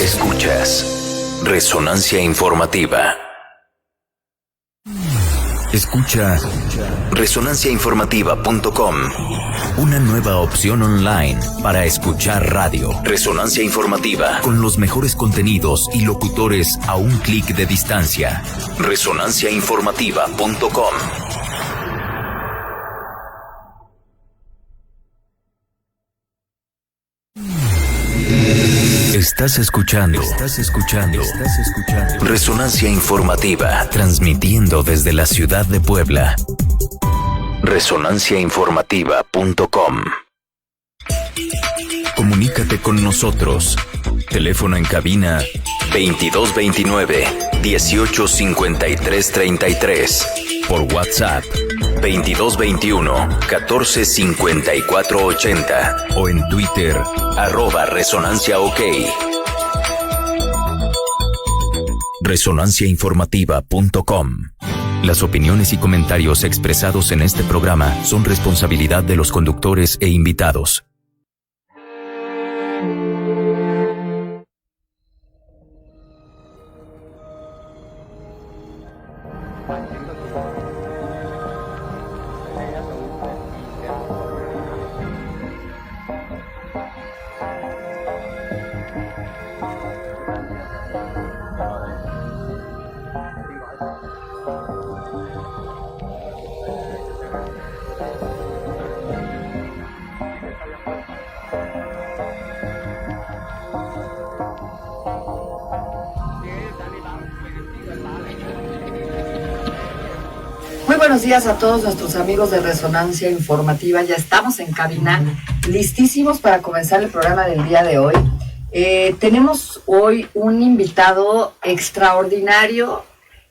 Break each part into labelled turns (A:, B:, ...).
A: Escuchas Resonancia Informativa. Escucha resonanciainformativa.com, una nueva opción online para escuchar radio. Resonancia Informativa, con los mejores contenidos y locutores a un clic de distancia. resonanciainformativa.com. Estás escuchando Resonancia Informativa, transmitiendo desde la ciudad de Puebla. resonanciainformativa.com. Comunícate con nosotros. Teléfono en cabina 2229-185333. Por WhatsApp 2221-145480. O en Twitter @ResonanciaOK. resonanciainformativa.com. Las opiniones y comentarios expresados en este programa son responsabilidad de los conductores e invitados.
B: Buenos días a todos nuestros amigos de Resonancia Informativa. Ya estamos en cabina, listísimos para comenzar el programa del día de hoy. Tenemos hoy un invitado extraordinario,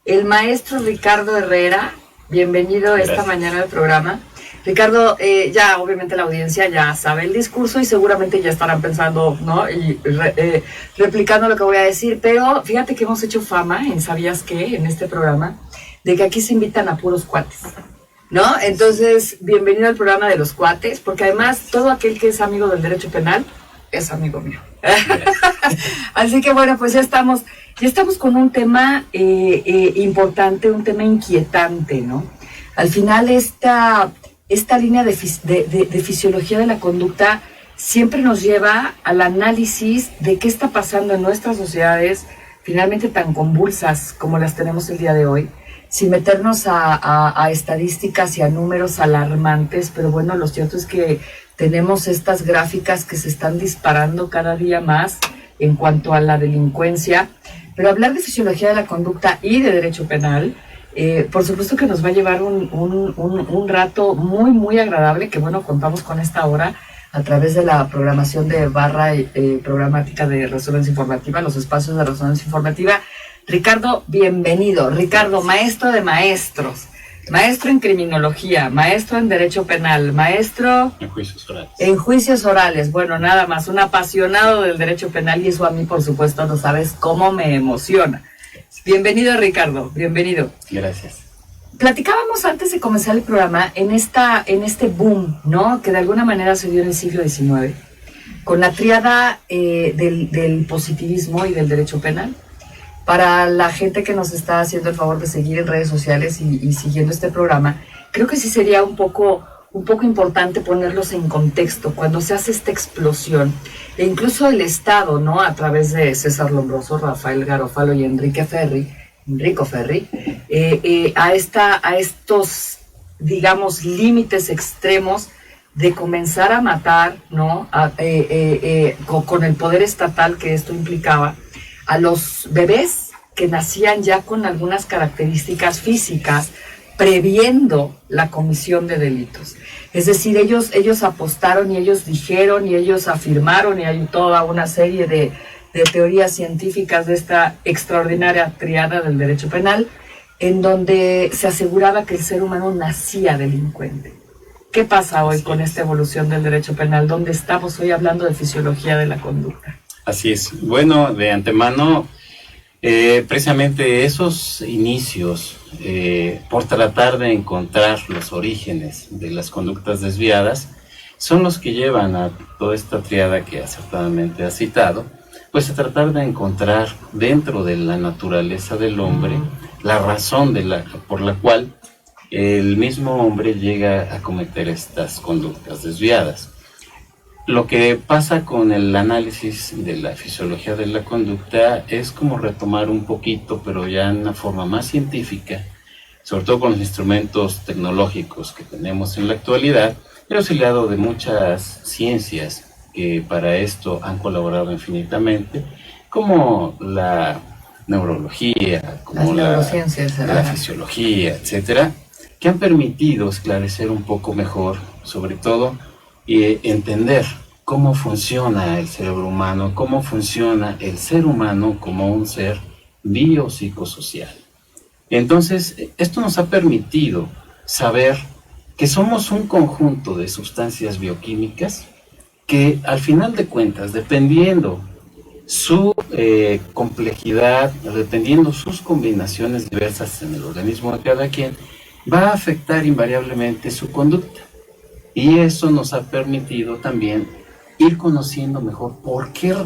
B: el maestro Ricardo Herrera. Bienvenido esta mañana al programa. Ricardo, ya obviamente la audiencia ya sabe el discurso y seguramente ya estarán pensando, ¿no? Y replicando lo que voy a decir, pero fíjate que hemos hecho fama en ¿Sabías qué? En este programa, de que aquí se invitan a puros cuates, ¿no? Entonces, bienvenido al programa de los cuates, porque además todo aquel que es amigo del derecho penal es amigo mío. Así que bueno, pues ya estamos con un tema importante, un tema inquietante, ¿no? Al final esta línea de fisiología de la conducta siempre nos lleva al análisis de qué está pasando en nuestras sociedades, finalmente tan convulsas como las tenemos el día de hoy, sin meternos a estadísticas y a números alarmantes, pero bueno, lo cierto es que tenemos estas gráficas que se están disparando cada día más en cuanto a la delincuencia, pero hablar de fisiología de la conducta y de derecho penal, por supuesto que nos va a llevar un rato muy, muy agradable, que bueno, contamos con esta hora a través de la programación de barra programática de Resonancia Informativa, los espacios de Resonancia Informativa. Ricardo, bienvenido. Ricardo, maestro de maestros, maestro en criminología, maestro en derecho penal, maestro
C: en juicios orales.
B: En juicios orales, bueno, nada más, un apasionado del derecho penal, y eso a mí, por supuesto, no sabes cómo me emociona. Bienvenido, Ricardo, bienvenido.
C: Gracias.
B: Platicábamos antes de comenzar el programa en este boom, ¿no?, que de alguna manera se dio en el siglo XIX, con la tríada del positivismo y del derecho penal. Para la gente que nos está haciendo el favor de seguir en redes sociales y siguiendo este programa, creo que sí sería un poco importante ponerlos en contexto cuando se hace esta explosión. E incluso el Estado, ¿no?, a través de César Lombroso, Rafael Garofalo y Enrico Ferri, a estos, digamos, límites extremos de comenzar a matar, ¿no?, con el poder estatal que esto implicaba, a los bebés que nacían ya con algunas características físicas, previendo la comisión de delitos. Es decir, ellos apostaron y ellos dijeron y ellos afirmaron, y hay toda una serie de teorías científicas de esta extraordinaria triada del derecho penal, en donde se aseguraba que el ser humano nacía delincuente. ¿Qué pasa hoy con esta evolución del derecho penal? ¿Dónde estamos hoy hablando de fisiología de la conducta?
C: Así es. Bueno, de antemano, precisamente esos inicios, por tratar de encontrar los orígenes de las conductas desviadas, son los que llevan a toda esta triada que acertadamente has citado, pues a tratar de encontrar dentro de la naturaleza del hombre la razón por la cual el mismo hombre llega a cometer estas conductas desviadas. Lo que pasa con el análisis de la fisiología de la conducta es como retomar un poquito, pero ya en una forma más científica, sobre todo con los instrumentos tecnológicos que tenemos en la actualidad, pero auxiliado de muchas ciencias que para esto han colaborado infinitamente, como la neurología, como la fisiología, etcétera, que han permitido esclarecer un poco mejor, sobre todo, entender cómo funciona el cerebro humano, cómo funciona el ser humano como un ser biopsicosocial. Entonces, esto nos ha permitido saber que somos un conjunto de sustancias bioquímicas que, al final de cuentas, dependiendo su complejidad, dependiendo sus combinaciones diversas en el organismo de cada quien, va a afectar invariablemente su conducta. Y eso nos ha permitido también ir conociendo mejor por qué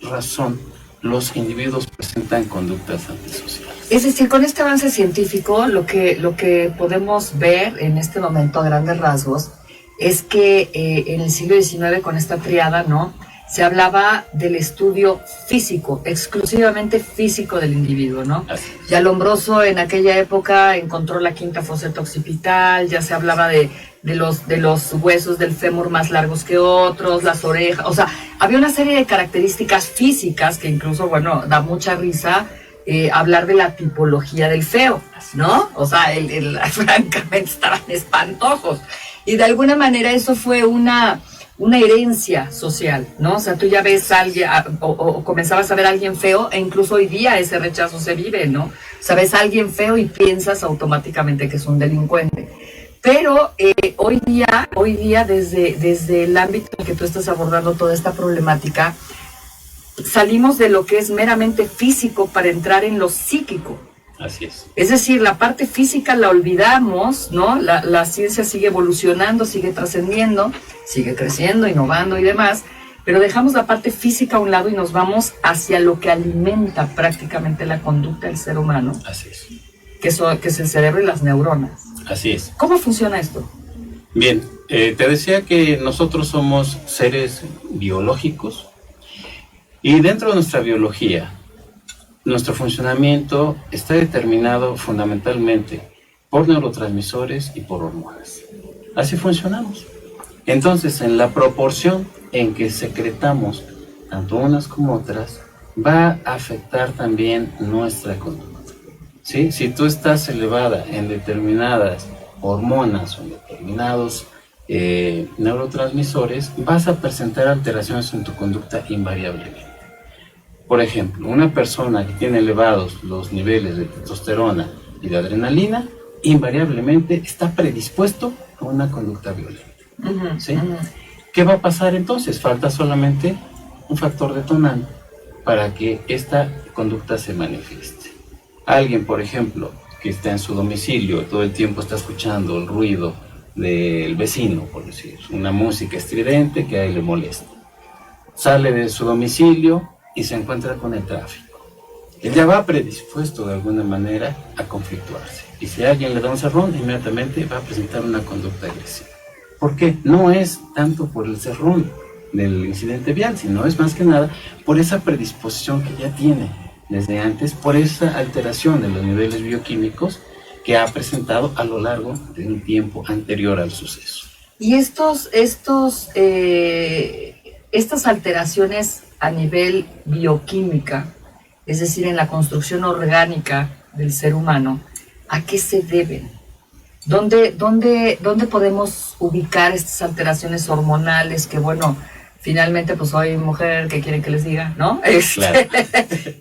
C: razón los individuos presentan conductas antisociales.
B: Es decir, con este avance científico, lo que podemos ver en este momento a grandes rasgos es que en el siglo XIX, con esta triada, ¿no?, se hablaba del estudio físico, exclusivamente físico del individuo, ¿no? Ya Lombroso en aquella época encontró la quinta foseta occipital, ya se hablaba de los huesos del fémur más largos que otros, las orejas, o sea, había una serie de características físicas que incluso, bueno, da mucha risa hablar de la tipología del feo, ¿no? O sea, francamente estaban espantosos. Y de alguna manera eso fue una herencia social, ¿no? O sea, tú ya ves a alguien, o comenzabas a ver a alguien feo, e incluso hoy día ese rechazo se vive, ¿no? O sea, ves a alguien feo y piensas automáticamente que es un delincuente. Pero hoy día desde el ámbito en que tú estás abordando toda esta problemática, salimos de lo que es meramente físico para entrar en lo psíquico.
C: Así es.
B: Es decir, la parte física la olvidamos, ¿no? La ciencia sigue evolucionando, sigue trascendiendo, sigue creciendo, innovando y demás, pero dejamos la parte física a un lado y nos vamos hacia lo que alimenta prácticamente la conducta del ser humano.
C: Así es.
B: Que es el cerebro y las neuronas.
C: Así es.
B: ¿Cómo funciona esto?
C: Bien, te decía que nosotros somos seres biológicos y dentro de nuestra biología, nuestro funcionamiento está determinado fundamentalmente por neurotransmisores y por hormonas. Así funcionamos. Entonces, en la proporción en que secretamos tanto unas como otras, va a afectar también nuestra conducta. ¿Sí? Si tú estás elevada en determinadas hormonas o en determinados neurotransmisores, vas a presentar alteraciones en tu conducta invariablemente. Por ejemplo, una persona que tiene elevados los niveles de testosterona y de adrenalina, invariablemente está predispuesto a una conducta violenta. ¿Sí? ¿Qué va a pasar entonces? Falta solamente un factor detonante para que esta conducta se manifieste. Alguien, por ejemplo, que está en su domicilio y todo el tiempo está escuchando el ruido del vecino, por decir, una música estridente que a él le molesta. Sale de su domicilio y se encuentra con el tráfico. Él ya va predispuesto de alguna manera a conflictuarse. Y si alguien le da un cerrón, inmediatamente va a presentar una conducta agresiva. ¿Por qué? No es tanto por el cerrón del incidente vial, sino es más que nada por esa predisposición que ya tiene desde antes, por esa alteración de los niveles bioquímicos que ha presentado a lo largo de un tiempo anterior al suceso.
B: Y estas alteraciones a nivel bioquímica, es decir, en la construcción orgánica del ser humano, ¿a qué se deben? ¿Dónde podemos ubicar estas alteraciones hormonales que, bueno, finalmente pues soy mujer, ¿qué quieren que les diga? ¿No?
C: Claro.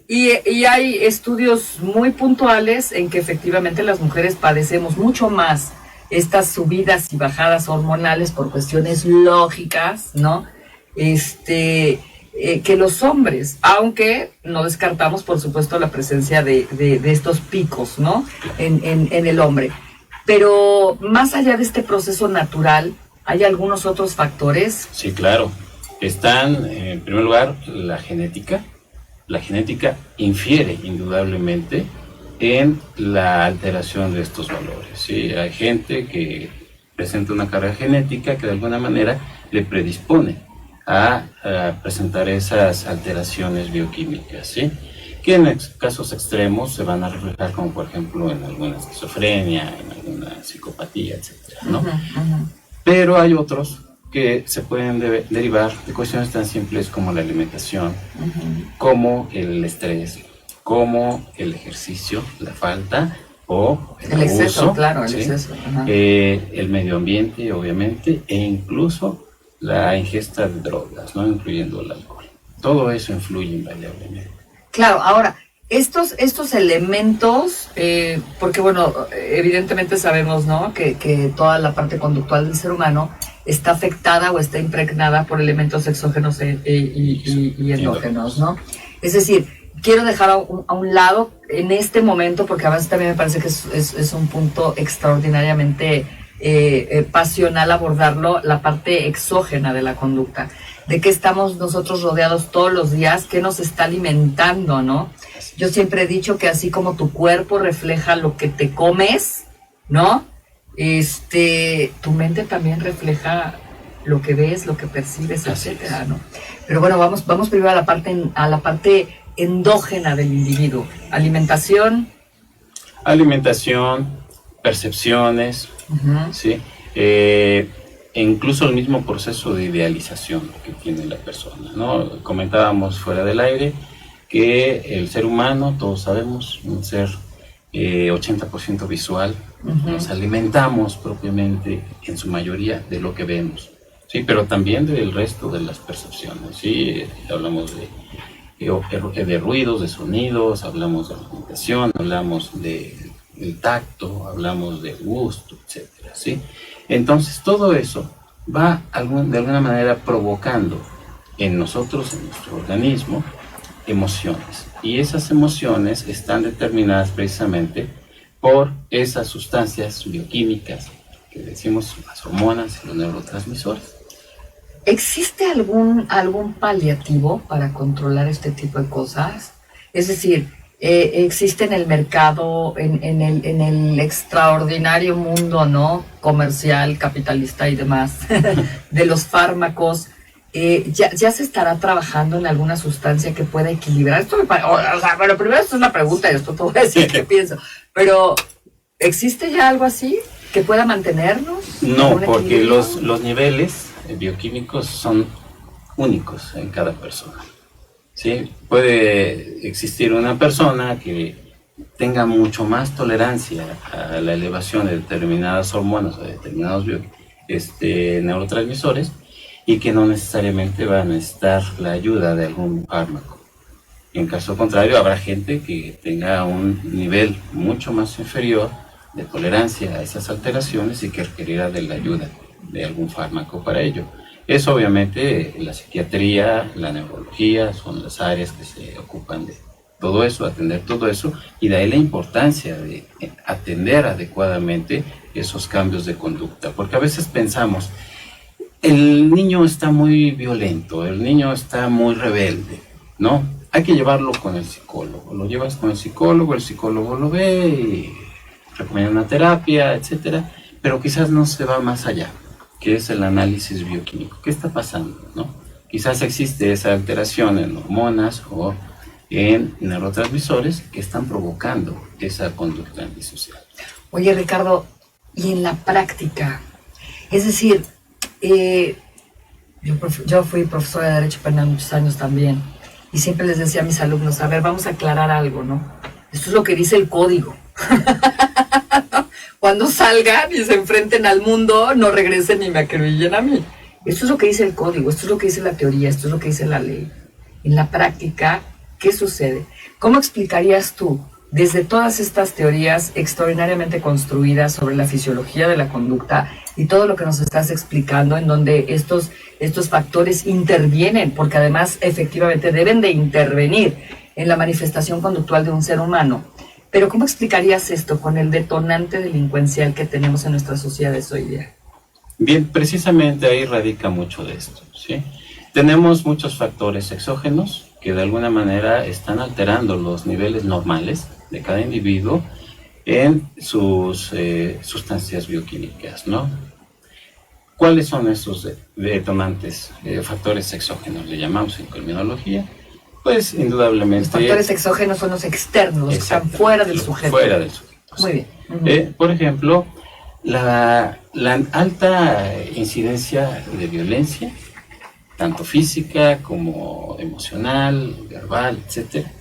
B: Y hay estudios muy puntuales en que efectivamente las mujeres padecemos mucho más estas subidas y bajadas hormonales por cuestiones lógicas, ¿no? Que los hombres, aunque no descartamos, por supuesto, la presencia de estos picos, ¿no? En el hombre. Pero más allá de este proceso natural, ¿hay algunos otros factores?
C: Sí, claro. Están, en primer lugar, la genética, la genética infiere indudablemente en la alteración de estos valores, ¿sí? Hay gente que presenta una carga genética que de alguna manera le predispone a presentar esas alteraciones bioquímicas, ¿sí? Que en casos extremos se van a reflejar, como por ejemplo en alguna esquizofrenia, en alguna psicopatía, etcétera, ¿no? Pero hay otros que se pueden derivar de cuestiones tan simples como la alimentación, como el estrés, como el ejercicio, la falta o
B: el exceso,
C: abuso,
B: claro, el
C: ¿sí?
B: exceso.
C: El medio ambiente, obviamente, e incluso la ingesta de drogas, ¿no? Incluyendo el alcohol. Todo eso influye invariablemente.
B: Claro, ahora, estos elementos, porque bueno, evidentemente sabemos, ¿no?, que toda la parte conductual del ser humano está afectada o está impregnada por elementos exógenos y endógenos, ¿no? Es decir, quiero dejar a un lado en este momento, porque además también me parece que es un punto extraordinariamente pasional abordarlo, la parte exógena de la conducta, de qué estamos nosotros rodeados todos los días, qué nos está alimentando, ¿no? Yo siempre he dicho que así como tu cuerpo refleja lo que te comes, ¿no? Tu mente también refleja lo que ves, lo que percibes, etcétera, ¿no? Pero bueno, vamos primero a la parte endógena del individuo. Alimentación,
C: percepciones, ¿sí? E incluso el mismo proceso de idealización que tiene la persona, ¿no? Comentábamos fuera del aire que el ser humano, todos sabemos, un ser 80% visual, nos alimentamos propiamente en su mayoría de lo que vemos, ¿sí? Pero también del resto de las percepciones, ¿sí? Hablamos de ruidos, de sonidos, hablamos de alimentación, hablamos del tacto, hablamos de gusto, etcétera, ¿sí? Entonces todo eso va de alguna manera provocando en nosotros, en nuestro organismo, emociones. Y esas emociones están determinadas precisamente por esas sustancias bioquímicas que decimos las hormonas y los neurotransmisores.
B: ¿Existe algún paliativo para controlar este tipo de cosas? Es decir, existe en el mercado, en el extraordinario mundo, ¿no?, comercial, capitalista y demás, de los fármacos. ¿Ya se estará trabajando en alguna sustancia que pueda equilibrar? Esto bueno, primero esto es una pregunta y después te voy a decir qué pienso. Pero, ¿existe ya algo así que pueda mantenernos?
C: No, porque los niveles bioquímicos son únicos en cada persona, ¿sí? Puede existir una persona que tenga mucho más tolerancia a la elevación de determinadas hormonas o de determinados neurotransmisores, y que no necesariamente va a necesitar la ayuda de algún fármaco. En caso contrario, habrá gente que tenga un nivel mucho más inferior de tolerancia a esas alteraciones y que requerirá de la ayuda de algún fármaco para ello. Eso obviamente la psiquiatría, la neurología son las áreas que se ocupan de todo eso, atender todo eso, y de ahí la importancia de atender adecuadamente esos cambios de conducta, porque a veces pensamos, el niño está muy violento, el niño está muy rebelde, ¿no? Hay que llevarlo con el psicólogo. Lo llevas con el psicólogo lo ve y recomienda una terapia, etcétera, pero quizás no se va más allá, que es el análisis bioquímico. ¿Qué está pasando, no? Quizás existe esa alteración en hormonas o en neurotransmisores que están provocando esa conducta antisocial.
B: Oye, Ricardo, y en la práctica, es decir, yo fui profesora de Derecho Penal muchos años también, y siempre les decía a mis alumnos, a ver, vamos a aclarar algo, ¿no? Esto es lo que dice el código. Cuando salgan y se enfrenten al mundo, no regresen ni me acribillen a mí. Esto es lo que dice el código, esto es lo que dice la teoría, esto es lo que dice la ley. En la práctica, ¿qué sucede? ¿Cómo explicarías tú, desde todas estas teorías extraordinariamente construidas sobre la fisiología de la conducta y todo lo que nos estás explicando, en donde estos factores intervienen, porque además efectivamente deben de intervenir en la manifestación conductual de un ser humano? Pero ¿cómo explicarías esto con el detonante delincuencial que tenemos en nuestras sociedades hoy día?
C: Bien, precisamente ahí radica mucho de esto, ¿sí? Tenemos muchos factores exógenos que de alguna manera están alterando los niveles normales de cada individuo en sus sustancias bioquímicas, ¿no? ¿Cuáles son esos detonantes, factores exógenos, le llamamos en criminología? Pues indudablemente...
B: Los factores exógenos son los externos, los que están fuera del sujeto.
C: Fuera del sujeto.
B: Muy bien.
C: Por ejemplo, la alta incidencia de violencia, tanto física como emocional, verbal, etcétera,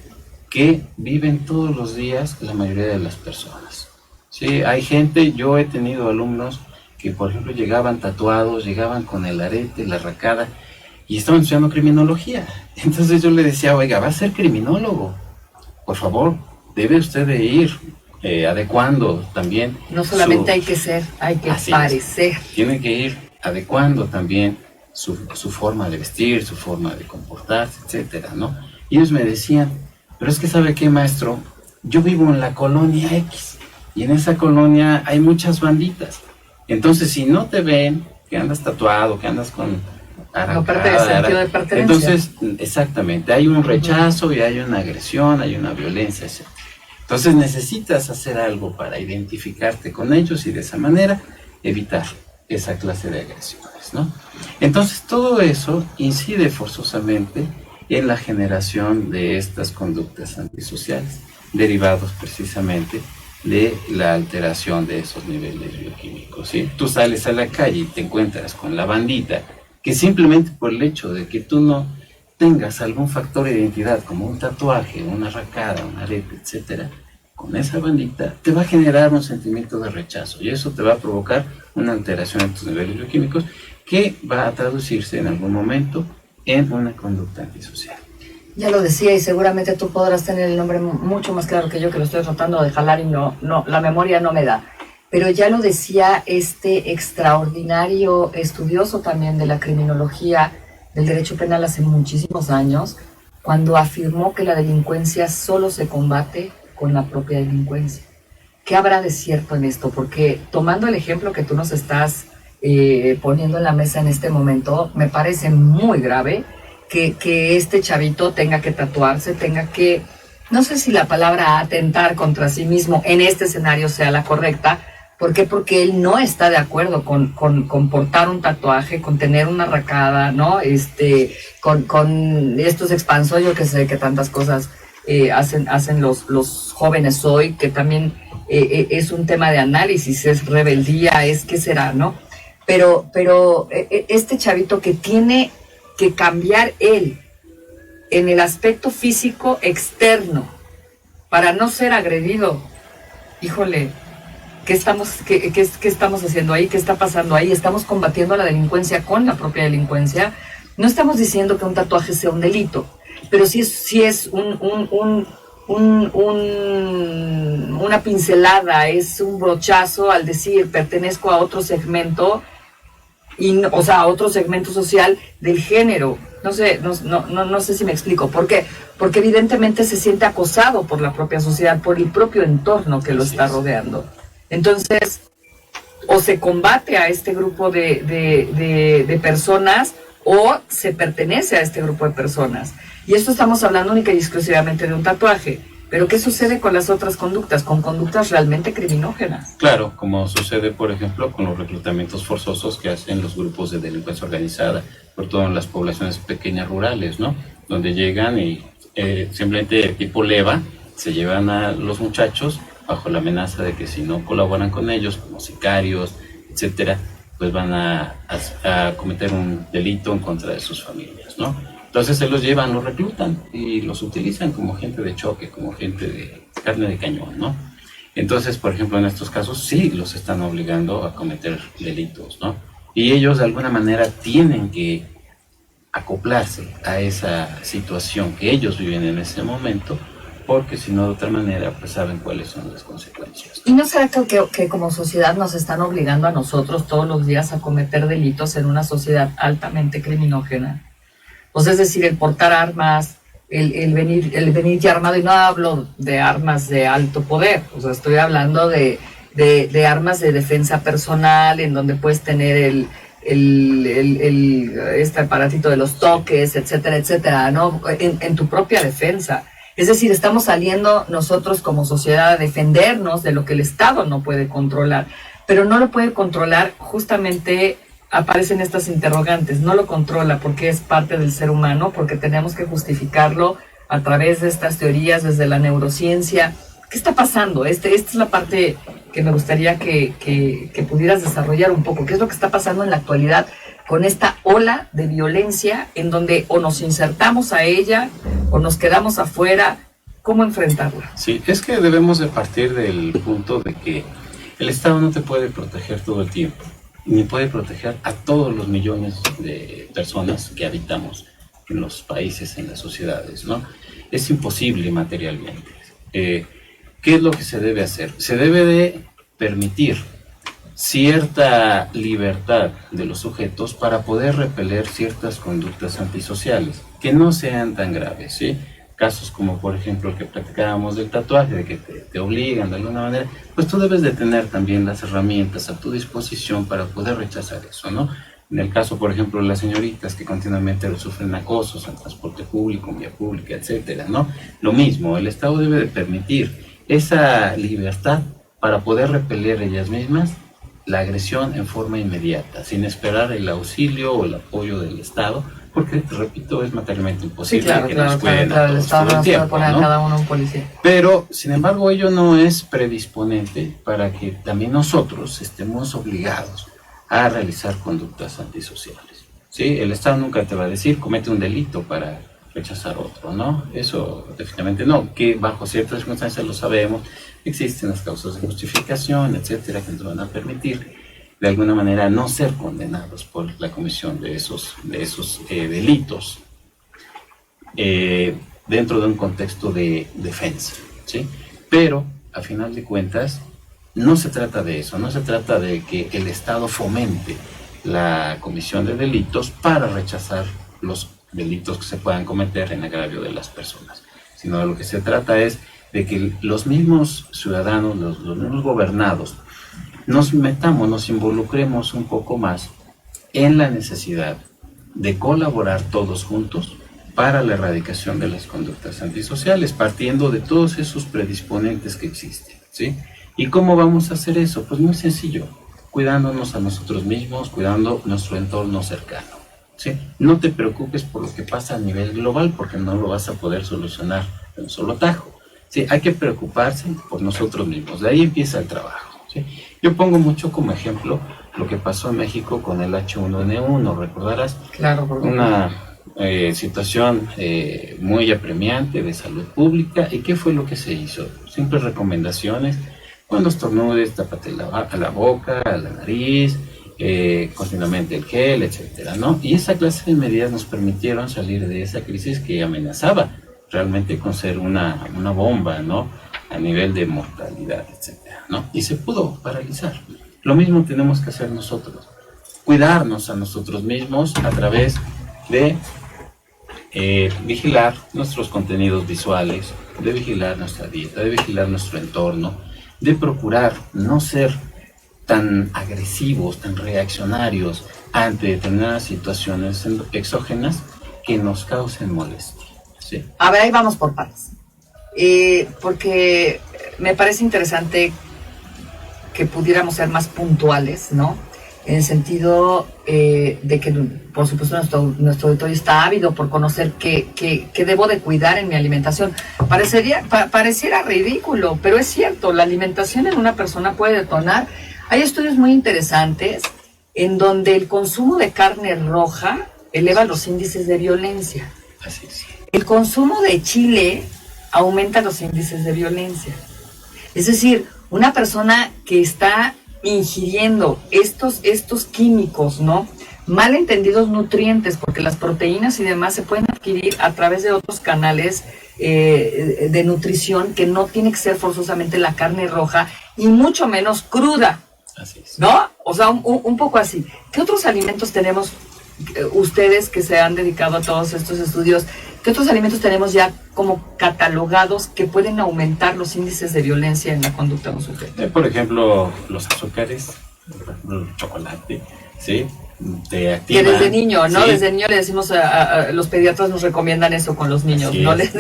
C: que viven todos los días la mayoría de las personas. Sí, hay gente, yo he tenido alumnos que, por ejemplo, llegaban tatuados, llegaban con el arete, la racada, y estaban estudiando criminología. Entonces yo le decía, oiga, va a ser criminólogo, por favor, debe usted de ir adecuando también.
B: No solamente hay que ser, hay que parecer.
C: Tiene que ir adecuando también su forma de vestir, su forma de comportarse, etcétera, ¿no? Y ellos me decían, pero es que ¿sabe qué, maestro? Yo vivo en la colonia X, y en esa colonia hay muchas banditas. Entonces, si no te ven, que andas tatuado, que andas con
B: no parte del sentido de pertenencia.
C: Entonces, exactamente, hay un rechazo y hay una agresión, hay una violencia, etc. Entonces necesitas hacer algo para identificarte con ellos y de esa manera evitar esa clase de agresiones, ¿no? Entonces, todo eso incide forzosamente en la generación de estas conductas antisociales, derivados precisamente de la alteración de esos niveles bioquímicos, ¿sí? Tú sales a la calle y te encuentras con la bandita, que simplemente por el hecho de que tú no tengas algún factor de identidad, como un tatuaje, una racada, un arete, etcétera, con esa bandita te va a generar un sentimiento de rechazo, y eso te va a provocar una alteración en tus niveles bioquímicos que va a traducirse en algún momento en una conducta antisocial.
B: Ya lo decía, y seguramente tú podrás tener el nombre mucho más claro que yo, que lo estoy tratando de jalar y no, la memoria no me da. Pero ya lo decía este extraordinario estudioso también de la criminología del derecho penal hace muchísimos años, cuando afirmó que la delincuencia solo se combate con la propia delincuencia. ¿Qué habrá de cierto en esto? Porque tomando el ejemplo que tú nos estás poniendo en la mesa en este momento, me parece muy grave que este chavito tenga que tatuarse, tenga que, no sé si la palabra atentar contra sí mismo en este escenario sea la correcta. ¿Por qué? Porque él no está de acuerdo con portar un tatuaje, con tener una racada, ¿no? Con estos expansos, yo que sé que tantas cosas hacen los jóvenes hoy, que también es un tema de análisis, es rebeldía, es qué será, ¿no? Pero este chavito que tiene que cambiar él en el aspecto físico externo para no ser agredido, híjole, ¿qué estamos haciendo ahí? ¿Qué está pasando ahí? ¿Estamos combatiendo la delincuencia con la propia delincuencia? No estamos diciendo que un tatuaje sea un delito, pero sí es una pincelada, es un brochazo al decir pertenezco a otro segmento, o sea, a otro segmento social del género. No sé si me explico. ¿Por qué? Porque evidentemente se siente acosado por la propia sociedad, por el propio entorno que lo está rodeando. Entonces, o se combate a este grupo de personas, o se pertenece a este grupo de personas. Y esto estamos hablando única y exclusivamente de un tatuaje. Pero ¿qué sucede con las otras conductas? Con conductas realmente criminógenas.
C: Claro, como sucede, por ejemplo, con los reclutamientos forzosos que hacen los grupos de delincuencia organizada, sobre todo en las poblaciones pequeñas rurales, ¿no? Donde llegan y simplemente tipo leva, se llevan a los muchachos bajo la amenaza de que si no colaboran con ellos, como sicarios, etcétera, pues van a cometer un delito en contra de sus familias, ¿no? Entonces se los llevan, los reclutan y los utilizan como gente de choque, como gente de carne de cañón, ¿no? Entonces, por ejemplo, en estos casos sí los están obligando a cometer delitos, ¿no? Y ellos de alguna manera tienen que acoplarse a esa situación que ellos viven en ese momento, porque si no, de otra manera, pues saben cuáles son las consecuencias.
B: ¿Y no será que como sociedad nos están obligando a nosotros todos los días a cometer delitos en una sociedad altamente criminógena? O sea, es decir, el portar armas, el venir ya armado, y no hablo de armas de alto poder, o sea, estoy hablando de armas de defensa personal, en donde puedes tener este aparatito de los toques, etcétera, etcétera, ¿no? En tu propia defensa. Es decir, estamos saliendo nosotros como sociedad a defendernos de lo que el Estado no puede controlar, pero no lo puede controlar, justamente aparecen estas interrogantes, no lo controla porque es parte del ser humano, porque tenemos que justificarlo a través de estas teorías desde la neurociencia. ¿Qué está pasando? Esta es la parte que me gustaría que pudieras desarrollar un poco. ¿Qué es lo que está pasando en la actualidad con esta ola de violencia en donde o nos insertamos a ella o nos quedamos afuera? ¿Cómo enfrentarla?
C: Sí, es que debemos de partir del punto de que el Estado no te puede proteger todo el tiempo, ni puede proteger a todos los millones de personas que habitamos en los países, en las sociedades, ¿no? Es imposible materialmente. ¿Qué es lo que se debe hacer? Se debe de permitir cierta libertad de los sujetos para poder repeler ciertas conductas antisociales que no sean tan graves, ¿sí? Casos como, por ejemplo, el que platicábamos del tatuaje, de que te obligan de alguna manera, pues tú debes de tener también las herramientas a tu disposición para poder rechazar eso, ¿no? En el caso, por ejemplo, de las señoritas que continuamente sufren acosos en transporte público, en vía pública, etcétera, ¿no? Lo mismo, el Estado debe de permitir esa libertad para poder repeler ellas mismas la agresión en forma inmediata, sin esperar el auxilio o el apoyo del Estado, porque, repito, es materialmente imposible.
B: Sí, claro,
C: que
B: claro,
C: nos cuiden
B: claro, el Estado no puede poner a
C: ¿no?
B: cada uno un policía.
C: Pero, sin embargo, ello no es predisponente para que también nosotros estemos obligados a realizar conductas antisociales, ¿sí? El Estado nunca te va a decir, comete un delito para rechazar otro, ¿no? Eso definitivamente no, que bajo ciertas circunstancias lo sabemos, existen las causas de justificación, etcétera, que nos van a permitir de alguna manera no ser condenados por la comisión de esos delitos dentro de un contexto de defensa, ¿sí? Pero, a final de cuentas, no se trata de eso, no se trata de que el Estado fomente la comisión de delitos para rechazar los delitos que se puedan cometer en agravio de las personas, sino de lo que se trata es de que los mismos ciudadanos, los mismos gobernados, nos metamos, nos involucremos un poco más en la necesidad de colaborar todos juntos para la erradicación de las conductas antisociales, partiendo de todos esos predisponentes que existen, ¿sí? ¿Y cómo vamos a hacer eso? Pues muy sencillo, cuidándonos a nosotros mismos, cuidando nuestro entorno cercano, ¿sí? No te preocupes por lo que pasa a nivel global, porque no lo vas a poder solucionar de un solo tajo, ¿sí? Hay que preocuparse por nosotros mismos, de ahí empieza el trabajo, ¿sí? Yo pongo mucho como ejemplo lo que pasó en México con el H1N1, recordarás,
B: Claro, porque
C: una situación muy apremiante de salud pública. ¿Y qué fue lo que se hizo? Simples recomendaciones: cuando estornudes, tápate la boca, la nariz, continuamente el gel, etcétera, ¿no? Y esa clase de medidas nos permitieron salir de esa crisis que amenazaba realmente con ser una bomba, ¿no? A nivel de mortalidad, etcétera, ¿no? Y se pudo paralizar. Lo mismo tenemos que hacer nosotros, cuidarnos a nosotros mismos a través de vigilar nuestros contenidos visuales, de vigilar nuestra dieta, de vigilar nuestro entorno, de procurar no ser tan agresivos, tan reaccionarios ante determinadas situaciones exógenas que nos causen molestia, ¿sí?
B: A ver, ahí vamos por partes. Porque me parece interesante que pudiéramos ser más puntuales, ¿no? En el sentido de que, por supuesto, nuestro auditorio está ávido por conocer qué debo de cuidar en mi alimentación. Pareciera ridículo, pero es cierto, la alimentación en una persona puede detonar. Hay estudios muy interesantes en donde el consumo de carne roja eleva los índices de violencia.
C: Así es.
B: El consumo de chile aumenta los índices de violencia. Es decir, una persona que está ingiriendo estos químicos, ¿no? Mal entendidos nutrientes, porque las proteínas y demás se pueden adquirir a través de otros canales de nutrición, que no tiene que ser forzosamente la carne roja y mucho menos cruda.
C: Así es.
B: ¿No? O sea, un poco así. ¿Qué otros alimentos tenemos, ustedes que se han dedicado a todos estos estudios, qué otros alimentos tenemos ya como catalogados que pueden aumentar los índices de violencia en la conducta de un sujeto?
C: Por ejemplo, los azúcares, por ejemplo, el chocolate, ¿sí? te activa.
B: Que desde niño, ¿no?
C: Sí.
B: Desde niño le decimos los pediatras nos recomiendan eso con los niños. No les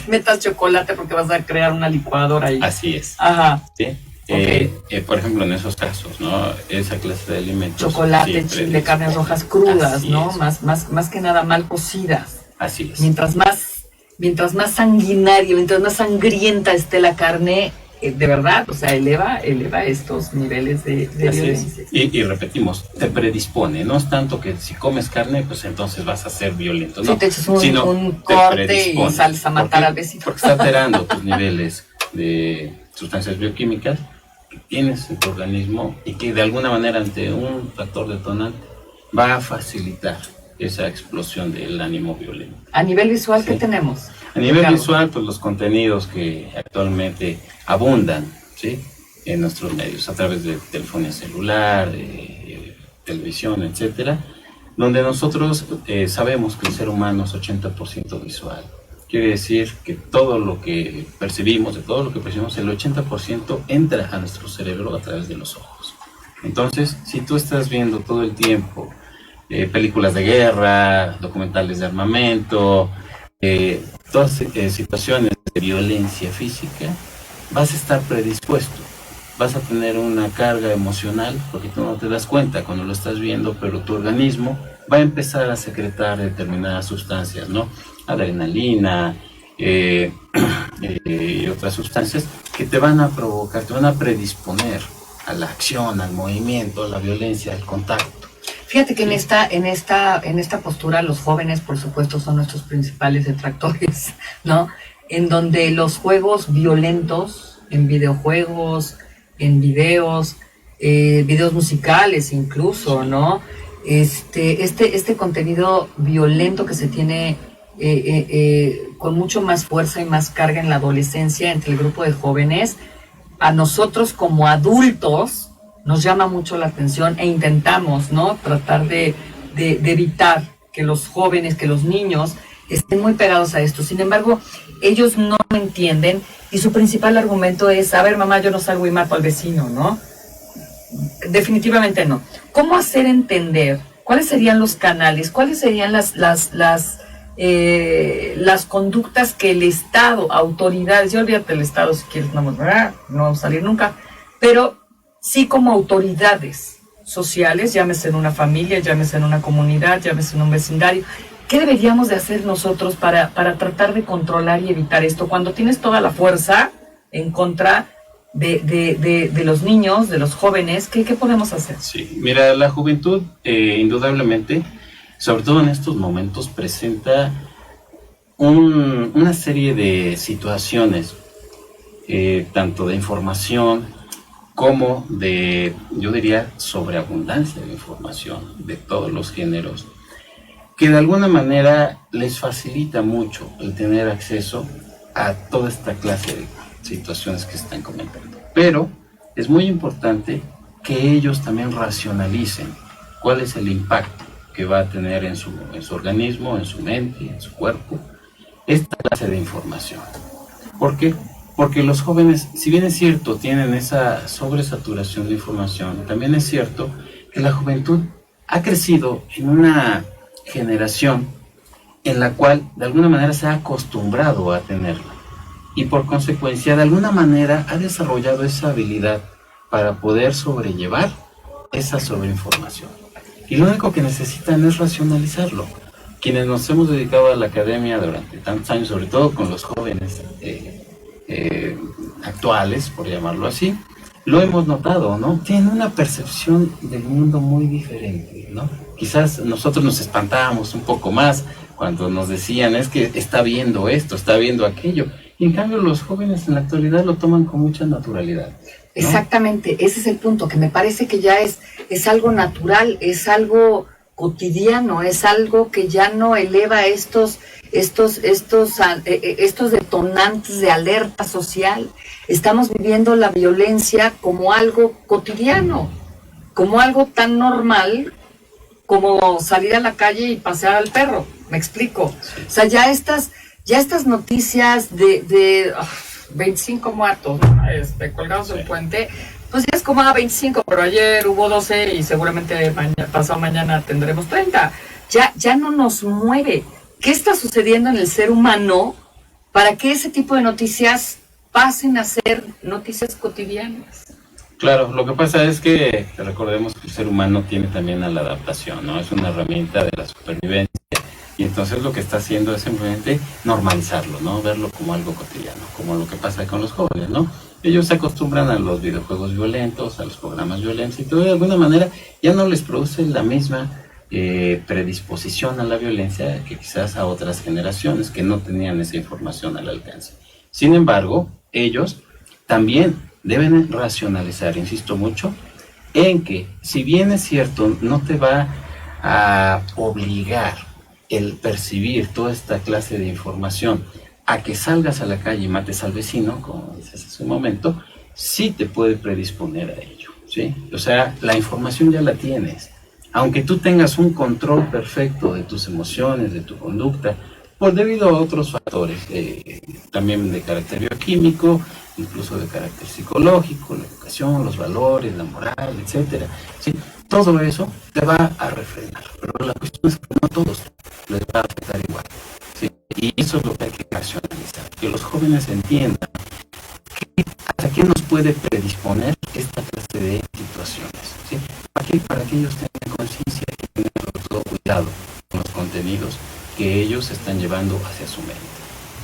B: metas chocolate porque vas a crear una licuadora ahí.
C: Así es.
B: Ajá.
C: ¿Sí?
B: Okay.
C: Por ejemplo, en esos casos, ¿no? Esa clase de alimentos.
B: Chocolate, chile, carnes rojas crudas,
C: así
B: ¿no?
C: es.
B: Más que nada mal cocidas.
C: Así es.
B: Mientras más sanguinario, mientras más sangrienta esté la carne, de verdad, o sea, eleva estos niveles de violencia.
C: Y repetimos, te predispone, no es tanto que si comes carne, pues entonces vas a ser violento, ¿no?
B: Si te echas un corte y sales a matar al vecino.
C: Porque está alterando tus niveles de sustancias bioquímicas que tienes en tu organismo y que de alguna manera ante un factor detonante va a facilitar esa explosión del ánimo violento.
B: A nivel visual,
C: Sí.
B: ¿qué tenemos?
C: A nivel
B: Ricardo.
C: visual, pues los contenidos que actualmente abundan, ¿sí? En nuestros medios, a través de telefonía celular, de televisión, etcétera, donde nosotros sabemos que el ser humano es 80% visual. Quiere decir que todo lo que percibimos, el 80% entra a nuestro cerebro a través de los ojos. Entonces, si tú estás viendo todo el tiempo películas de guerra, documentales de armamento, todas situaciones de violencia física, vas a estar predispuesto, vas a tener una carga emocional, porque tú no te das cuenta cuando lo estás viendo, pero tu organismo va a empezar a secretar determinadas sustancias, ¿no? Adrenalina y otras sustancias que te van a provocar, te van a predisponer a la acción, al movimiento, a la violencia, al contacto.
B: Fíjate que en esta postura los jóvenes, por supuesto, son nuestros principales detractores, ¿no? En donde los juegos violentos, en videojuegos, en videos musicales incluso, ¿no? Este contenido violento que se tiene con mucho más fuerza y más carga en la adolescencia entre el grupo de jóvenes, a nosotros como adultos nos llama mucho la atención e intentamos, ¿no? Tratar de evitar que los jóvenes, que los niños estén muy pegados a esto. Sin embargo, ellos no lo entienden y su principal argumento es, a ver, mamá, yo no salgo y mato al vecino, ¿no? Definitivamente no. ¿Cómo hacer entender? ¿Cuáles serían los canales? ¿Cuáles serían las conductas que el Estado, autoridades, yo olvídate del Estado si quieres, no vamos a salir nunca, pero sí como autoridades sociales, llámese en una familia, llámese en una comunidad, llámese en un vecindario, ¿qué deberíamos de hacer nosotros para tratar de controlar y evitar esto? Cuando tienes toda la fuerza en contra de los niños, de los jóvenes, ¿qué podemos hacer?
C: Sí, mira, la juventud indudablemente, sobre todo en estos momentos, presenta una serie de situaciones, tanto de información como de, yo diría, sobreabundancia de información de todos los géneros, que de alguna manera les facilita mucho el tener acceso a toda esta clase de situaciones que están comentando. Pero es muy importante que ellos también racionalicen cuál es el impacto que va a tener en su organismo, en su mente, en su cuerpo, esta clase de información. ¿Por qué? Porque los jóvenes, si bien es cierto, tienen esa sobresaturación de información, también es cierto que la juventud ha crecido en una generación en la cual de alguna manera se ha acostumbrado a tenerla y por consecuencia de alguna manera ha desarrollado esa habilidad para poder sobrellevar esa sobreinformación. Y lo único que necesitan es racionalizarlo. Quienes nos hemos dedicado a la academia durante tantos años, sobre todo con los jóvenes actuales, por llamarlo así, lo hemos notado, ¿no? Tienen una percepción del mundo muy diferente, ¿no? Quizás nosotros nos espantábamos un poco más cuando nos decían, es que está viendo esto, está viendo aquello. Y en cambio los jóvenes en la actualidad lo toman con mucha naturalidad, ¿no?
B: Exactamente, ese es el punto, que me parece que ya es algo natural, es algo cotidiano, es algo que ya no eleva estos detonantes de alerta social. Estamos viviendo la violencia como algo cotidiano, como algo tan normal como salir a la calle y pasear al perro, me explico. O sea, ya estas noticias de 25 muertos colgados del puente, pues ya es como 25, pero ayer hubo 12 y seguramente pasado mañana tendremos 30. Ya no nos mueve. ¿Qué está sucediendo en el ser humano para que ese tipo de noticias pasen a ser noticias cotidianas?
C: Claro, lo que pasa es que recordemos que el ser humano tiene también a la adaptación, ¿no? Es una herramienta de la supervivencia y entonces lo que está haciendo es simplemente normalizarlo, ¿no? Verlo como algo cotidiano, como lo que pasa con los jóvenes, ¿no? Ellos se acostumbran a los videojuegos violentos, a los programas violentos y todo de alguna manera ya no les produce la misma predisposición a la violencia que quizás a otras generaciones que no tenían esa información al alcance. Sin embargo, ellos también deben racionalizar, insisto mucho, en que si bien es cierto, no te va a obligar el percibir toda esta clase de información a que salgas a la calle y mates al vecino, como dices hace un momento, sí te puede predisponer a ello, ¿sí? O sea, la información ya la tienes. Aunque tú tengas un control perfecto de tus emociones, de tu conducta, por debido a otros factores, también de carácter bioquímico, incluso de carácter psicológico, la educación, los valores, la moral, etcétera, ¿sí? Todo eso te va a refrenar, pero la cuestión es que no a todos les va a afectar igual, ¿sí? Y eso es lo que hay que racionalizar, que los jóvenes entiendan hasta qué nos puede predisponer esta clase de situaciones, ¿sí? Para que ellos tengan conciencia y tengan todo cuidado con los contenidos que ellos están llevando hacia su mente,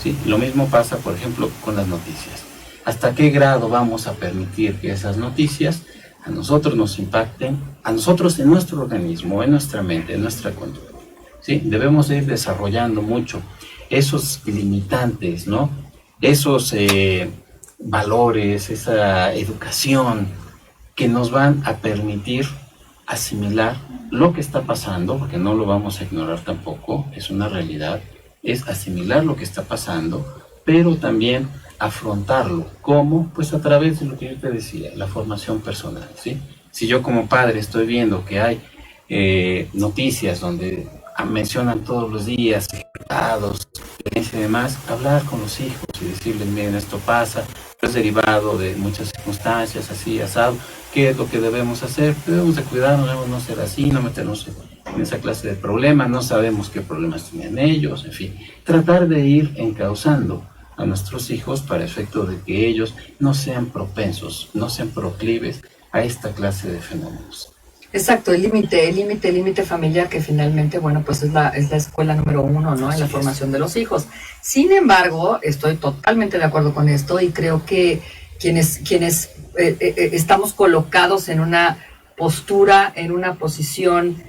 C: ¿sí? Lo mismo pasa, por ejemplo, con las noticias. ¿Hasta qué grado vamos a permitir que esas noticias a nosotros nos impacten, a nosotros en nuestro organismo, en nuestra mente, en nuestra conducta? ¿Sí? Debemos ir desarrollando mucho esos limitantes, ¿no? Esos valores, esa educación que nos van a permitir asimilar lo que está pasando, porque no lo vamos a ignorar tampoco, es una realidad, es asimilar lo que está pasando, pero también afrontarlo. ¿Cómo? Pues a través de lo que yo te decía, la formación personal, ¿sí? Si yo como padre estoy viendo que hay noticias donde mencionan todos los días ejecutados, violencia y demás, hablar con los hijos y decirles, miren, esto pasa, es derivado de muchas circunstancias, así, asado, ¿qué es lo que debemos hacer? Debemos de cuidarnos, debemos no ser así, no meternos en esa clase de problemas, no sabemos qué problemas tienen ellos, en fin, tratar de ir encauzando a nuestros hijos para efecto de que ellos no sean propensos, no sean proclives a esta clase de fenómenos.
B: Exacto, el límite familiar, que finalmente, bueno, pues es la escuela número 1, ¿no? En la formación de los hijos. Sin embargo, estoy totalmente de acuerdo con esto y creo que quienes estamos colocados en una postura, en una posición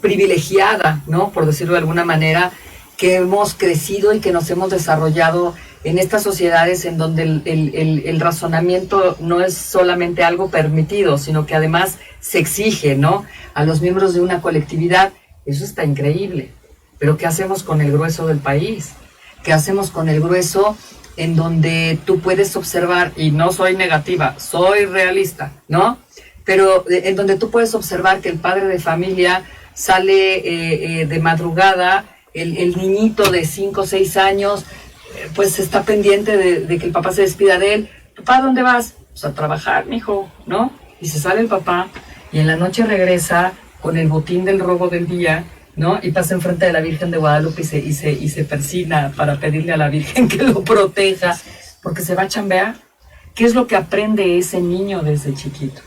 B: privilegiada, ¿no? Por decirlo de alguna manera, que hemos crecido y que nos hemos desarrollado en estas sociedades en donde el razonamiento no es solamente algo permitido, sino que además se exige, ¿no? A los miembros de una colectividad. Eso está increíble. Pero ¿qué hacemos con el grueso del país? ¿Qué hacemos con el grueso en donde tú puedes observar, y no soy negativa, soy realista, ¿no? Pero en donde tú puedes observar que el padre de familia sale de madrugada, el niñito de 5 o 6 años, pues está pendiente de que el papá se despida de él. ¿Papá, dónde vas? Pues a trabajar, mijo, ¿no? Y se sale el papá y en la noche regresa con el botín del robo del día, ¿no? Y pasa enfrente de la Virgen de Guadalupe y se persina para pedirle a la Virgen que lo proteja, porque se va a chambear. ¿Qué es lo que aprende ese niño desde chiquito?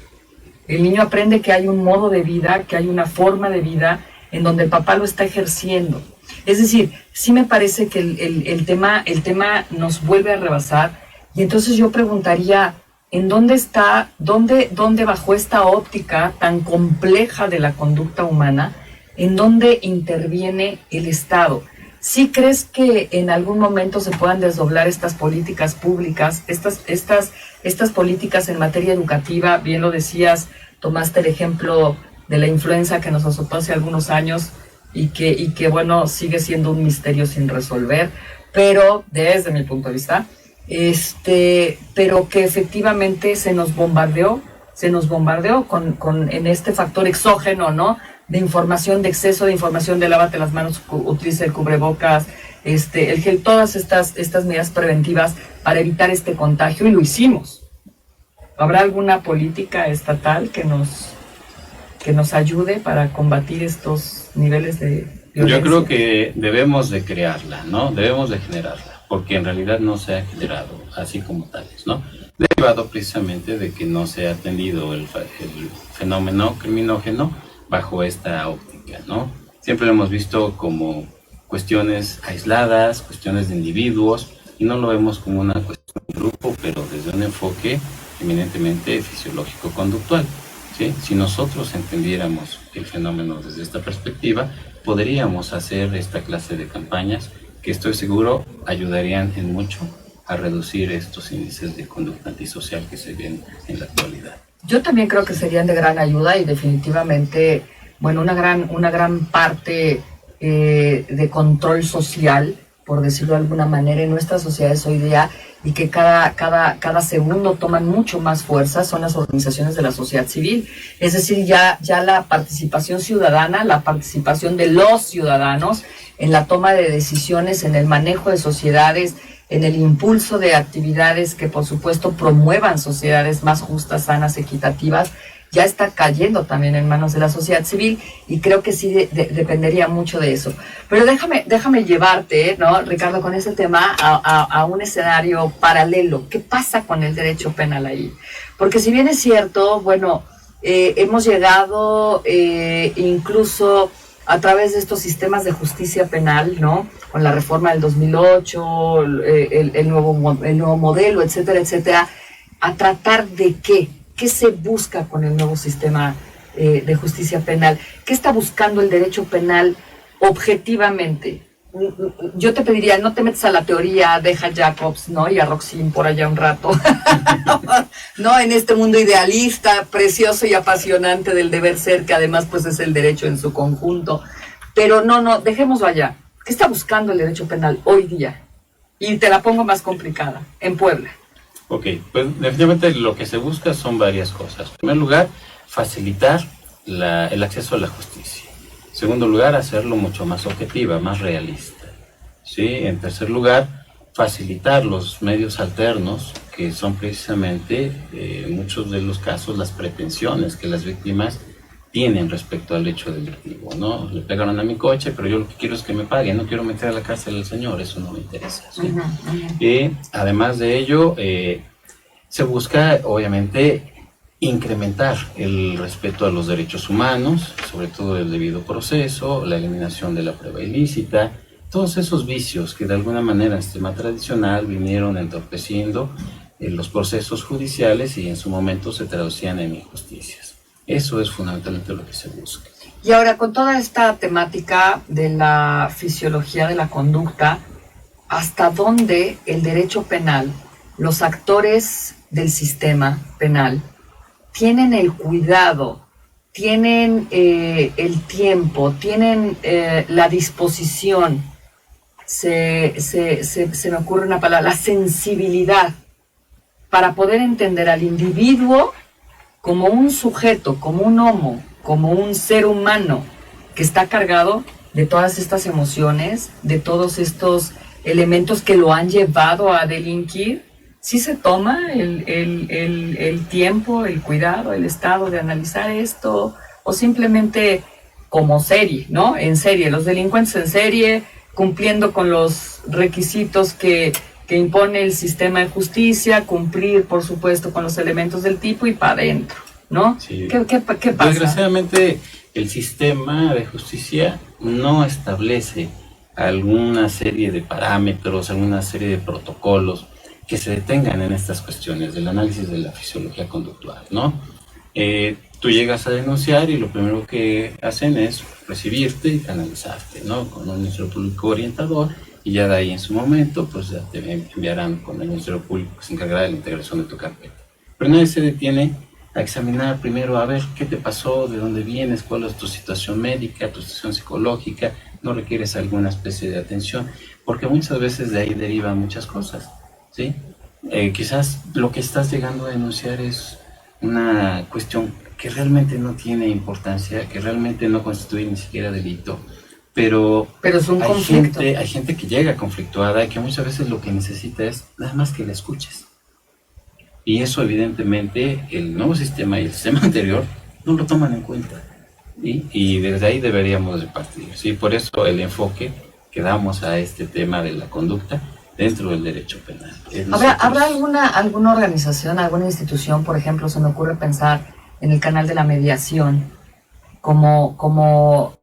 B: El niño aprende que hay un modo de vida, que hay una forma de vida en donde el papá lo está ejerciendo. Es decir, sí me parece que el tema nos vuelve a rebasar, y entonces yo preguntaría, ¿en dónde bajo esta óptica tan compleja de la conducta humana, en dónde interviene el Estado? ¿Sí crees que en algún momento se puedan desdoblar estas políticas públicas, estas políticas en materia educativa? Bien lo decías, tomaste el ejemplo de la influenza que nos azotó hace algunos años, y que bueno, sigue siendo un misterio sin resolver, pero desde mi punto de vista, pero que efectivamente se nos bombardeó en este factor exógeno, ¿no? De información, de exceso de información, de lávate las manos, utiliza el cubrebocas, el gel, todas estas medidas preventivas para evitar este contagio, y lo hicimos. ¿Habrá alguna política estatal que nos ayude para combatir estos niveles de violencia?
C: Yo creo que debemos de crearla, ¿no? Debemos de generarla, porque en realidad no se ha generado así como tales, ¿no? Derivado precisamente de que no se ha atendido el fenómeno criminógeno bajo esta óptica, ¿no? Siempre lo hemos visto como cuestiones aisladas, cuestiones de individuos, y no lo vemos como una cuestión de grupo, pero desde un enfoque eminentemente fisiológico-conductual, ¿sí? Si nosotros entendiéramos el fenómeno desde esta perspectiva, podríamos hacer esta clase de campañas que estoy seguro ayudarían en mucho a reducir estos índices de conducta antisocial que se ven en la actualidad.
B: Yo también creo que serían de gran ayuda y definitivamente, bueno, una gran parte de control social, por decirlo de alguna manera, en nuestras sociedades hoy día, y que cada segundo toman mucho más fuerza, son las organizaciones de la sociedad civil. Es decir, ya la participación ciudadana, la participación de los ciudadanos en la toma de decisiones, en el manejo de sociedades, en el impulso de actividades que por supuesto promuevan sociedades más justas, sanas, equitativas, ya está cayendo también en manos de la sociedad civil, y creo que sí dependería mucho de eso. Pero déjame llevarte, ¿no, Ricardo, con ese tema a un escenario paralelo. ¿Qué pasa con el derecho penal ahí? Porque si bien es cierto, bueno, hemos llegado incluso a través de estos sistemas de justicia penal, ¿no? Con la reforma del 2008, el nuevo modelo, etcétera, etcétera, a tratar de ¿qué se busca con el nuevo sistema de justicia penal? ¿Qué está buscando el derecho penal objetivamente? Yo te pediría, no te metas a la teoría, deja a Jacobs, ¿no? Y a Roxin por allá un rato, ¿no? En este mundo idealista, precioso y apasionante del deber ser, que además pues es el derecho en su conjunto. Pero no, dejémoslo allá. ¿Qué está buscando el derecho penal hoy día? Y te la pongo más complicada, en Puebla.
C: Ok, pues definitivamente lo que se busca son varias cosas. En primer lugar, facilitar el acceso a la justicia. En segundo lugar, hacerlo mucho más objetiva, más realista. ¿Sí? En tercer lugar, facilitar los medios alternos, que son precisamente, en muchos de los casos, las pretensiones que las víctimas tienen respecto al hecho delictivo, ¿no? Le pegaron a mi coche, pero yo lo que quiero es que me paguen, no quiero meter a la cárcel al señor, eso no me interesa, ¿sí? Y además de ello, se busca, obviamente, incrementar el respeto a los derechos humanos, sobre todo el debido proceso, la eliminación de la prueba ilícita, todos esos vicios que de alguna manera en el sistema tradicional vinieron entorpeciendo los procesos judiciales y en su momento se traducían en injusticias. Eso es fundamentalmente lo que se busca.
B: Y ahora, con toda esta temática de la fisiología de la conducta, ¿hasta dónde el derecho penal, los actores del sistema penal, tienen el cuidado, tienen el tiempo, tienen la disposición, se me ocurre una palabra, la sensibilidad, para poder entender al individuo como un sujeto, como un homo, como un ser humano que está cargado de todas estas emociones, de todos estos elementos que lo han llevado a delinquir? ¿Sí se toma el tiempo, el cuidado, el estado de analizar esto? ¿O simplemente como serie, ¿no? En serie, los delincuentes en serie, cumpliendo con los requisitos que impone el sistema de justicia, cumplir, por supuesto, con los elementos del tipo y para adentro, ¿no? Sí. ¿Qué pasa?
C: Desgraciadamente, el sistema de justicia no establece alguna serie de parámetros, alguna serie de protocolos que se detengan en estas cuestiones del análisis de la fisiología conductual, ¿no? Tú llegas a denunciar y lo primero que hacen es recibirte y canalizarte, ¿no? Con un Ministerio Público orientador, y ya de ahí en su momento pues ya te enviarán con el Ministerio Público que se encargará de la integración de tu carpeta. Pero nadie se detiene a examinar primero, a ver qué te pasó, de dónde vienes, cuál es tu situación médica, tu situación psicológica, no requieres alguna especie de atención, porque muchas veces de ahí derivan muchas cosas, ¿sí? Quizás lo que estás llegando a denunciar es una cuestión que realmente no tiene importancia, que realmente no constituye ni siquiera delito, pero
B: es un conflicto.
C: Hay gente que llega conflictuada y que muchas veces lo que necesita es nada más que la escuches. Y eso evidentemente el nuevo sistema y el sistema anterior no lo toman en cuenta. Y desde ahí deberíamos de partir. ¿Sí? Por eso el enfoque que damos a este tema de la conducta dentro del derecho penal.
B: ¿Habrá alguna organización, alguna institución, por ejemplo, se me ocurre pensar en el canal de la mediación, como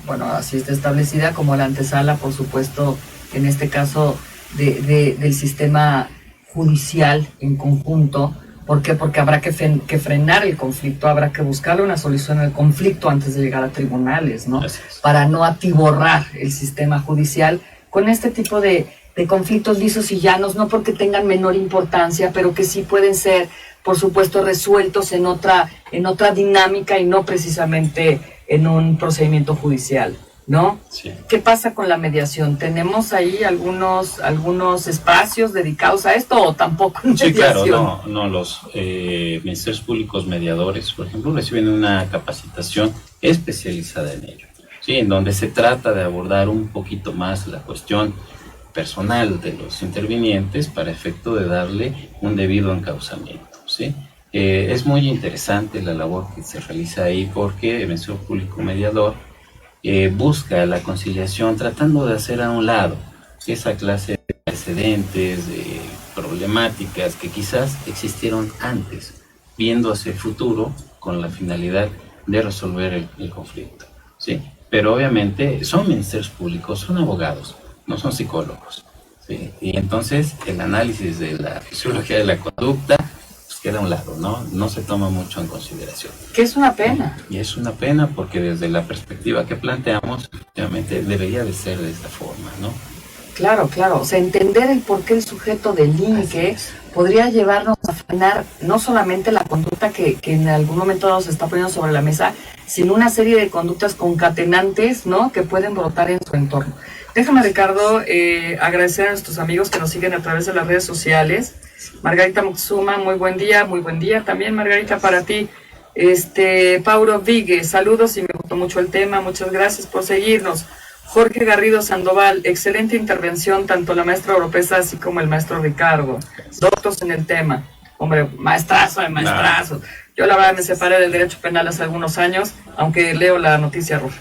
B: bueno, así está establecida como la antesala, por supuesto, en este caso del sistema judicial en conjunto? ¿Por qué? Porque habrá que frenar el conflicto, habrá que buscarle una solución al conflicto antes de llegar a tribunales, ¿no? Para no atiborrar el sistema judicial con este tipo de conflictos lisos y llanos, no porque tengan menor importancia, pero que sí pueden ser, por supuesto, resueltos en otra dinámica y no precisamente en un procedimiento judicial, ¿no? Sí. ¿Qué pasa con la mediación? ¿Tenemos ahí algunos espacios dedicados a esto o tampoco?
C: Sí, claro, los ministerios públicos mediadores, por ejemplo, reciben una capacitación especializada en ello, ¿sí? En donde se trata de abordar un poquito más la cuestión personal de los intervinientes para efecto de darle un debido encauzamiento, ¿sí? Es muy interesante la labor que se realiza ahí porque el Ministerio Público Mediador busca la conciliación tratando de hacer a un lado esa clase de precedentes, de problemáticas que quizás existieron antes, viendo hacia el futuro con la finalidad de resolver el conflicto, ¿sí? Pero obviamente son ministerios públicos, son abogados, no son psicólogos, ¿sí? Y entonces el análisis de la fisiología de la conducta pues queda a un lado, no se toma mucho en consideración.
B: Que es una pena.
C: Y es una pena porque desde la perspectiva que planteamos, efectivamente debería de ser de esta forma, ¿no?
B: Claro, o sea, entender el por qué el sujeto delinque podría llevarnos a frenar no solamente la conducta que en algún momento se está poniendo sobre la mesa, sino una serie de conductas concatenantes, ¿no?, que pueden brotar en su entorno. Déjame, Ricardo, agradecer a nuestros amigos que nos siguen a través de las redes sociales. Margarita Moxuma, muy buen día también, Margarita, para ti. Pauro Vigue, saludos y me gustó mucho el tema, muchas gracias por seguirnos. Jorge Garrido Sandoval, excelente intervención, tanto la maestra Oropesa así como el maestro Ricardo, doctos en el tema. Hombre, maestrazo de maestrazos. Yo la verdad me separé del derecho penal hace algunos años, aunque leo la noticia roja.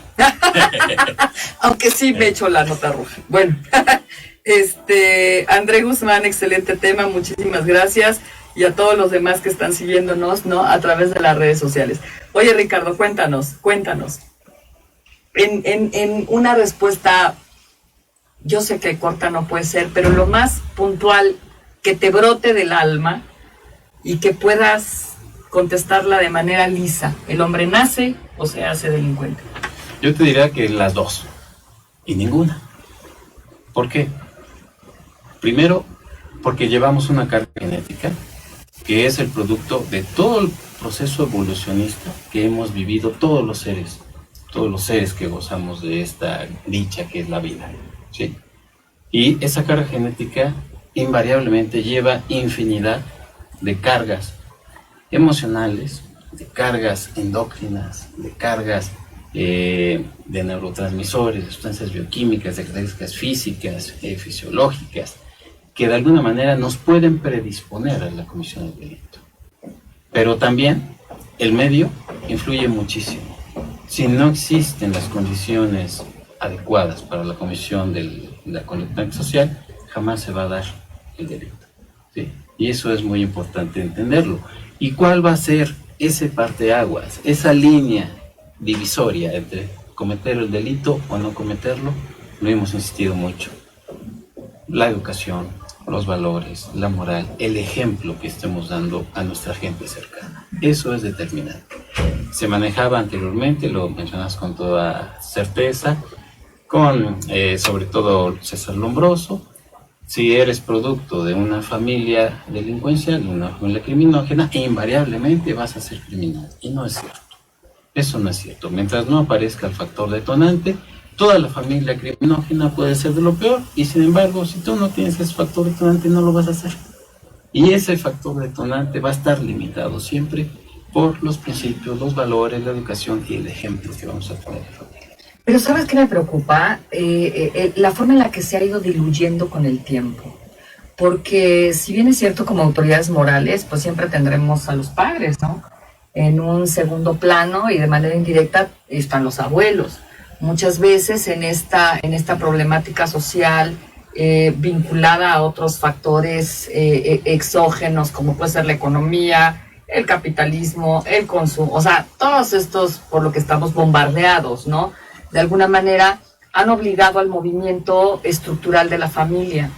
B: Aunque sí me echo la nota roja. Bueno, André Guzmán, excelente tema, muchísimas gracias. Y a todos los demás que están siguiéndonos, ¿no?, a través de las redes sociales. Oye, Ricardo, cuéntanos. En una respuesta, yo sé que corta no puede ser, pero lo más puntual que te brote del alma y que puedas contestarla de manera lisa. ¿El hombre nace o se hace delincuente?
C: Yo te diría que las dos y ninguna. ¿Por qué? Primero, porque llevamos una carga genética que es el producto de todo el proceso evolucionista que hemos vivido todos los seres que gozamos de esta dicha que es la vida, ¿sí? Y esa carga genética invariablemente lleva infinidad de cargas emocionales, de cargas endócrinas, de cargas de neurotransmisores, de sustancias bioquímicas, de características físicas, fisiológicas, que de alguna manera nos pueden predisponer a la comisión del delito. Pero también el medio influye muchísimo. Si no existen las condiciones adecuadas para la comisión de la conducta social, jamás se va a dar el delito, ¿sí? Y eso es muy importante entenderlo. ¿Y cuál va a ser ese parteaguas, esa línea divisoria entre cometer el delito o no cometerlo? Lo hemos insistido mucho. La educación, los valores, la moral, el ejemplo que estemos dando a nuestra gente cercana. Eso es determinante. Se manejaba anteriormente, lo mencionas con toda certeza, con sobre todo César Lombroso. Si eres producto de una familia delincuencial, de una familia criminógena, invariablemente vas a ser criminal. Y no es cierto. Eso no es cierto. Mientras no aparezca el factor detonante, toda la familia criminógena puede ser de lo peor, y sin embargo, si tú no tienes ese factor detonante, no lo vas a hacer. Y ese factor detonante va a estar limitado siempre por los principios, los valores, la educación y el ejemplo que vamos a tener en familia.
B: Pero ¿sabes qué me preocupa? La forma en la que se ha ido diluyendo con el tiempo. porque si bien es cierto como autoridades morales, pues siempre tendremos a los padres, ¿no? En un segundo plano y de manera indirecta están los abuelos. Muchas veces en esta problemática social vinculada a otros factores exógenos, como puede ser la economía, el capitalismo, el consumo, o sea, todos estos por lo que estamos bombardeados, ¿no? De alguna manera han obligado al movimiento estructural de la familia.